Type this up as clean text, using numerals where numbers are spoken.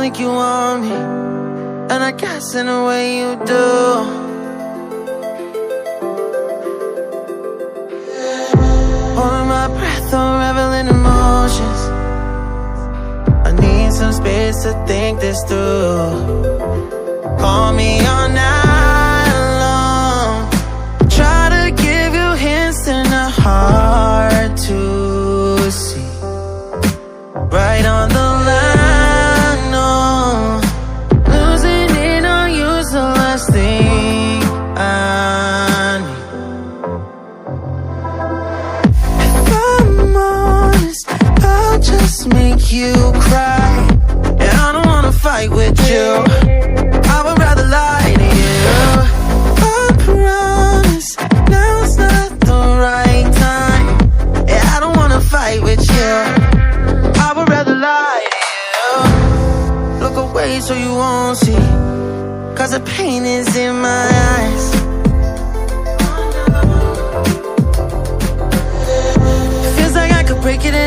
think you want me, and I guess in a way you do. Holding my breath, unraveling emotions. I need some space to think this through. Call me all night long. Try to give you hints and a hard to see. Right on the line, no. Losing it on you's the last thing I need. If I'm honest, I'll just make you cry. And I don't wanna fight with you, I would rather lie to you. I promise, now's not the right time. And I don't wanna fight with you, I would rather lie to you. Look away so you won't see, 'cause the pain is in my eyes. Feels like I could break it in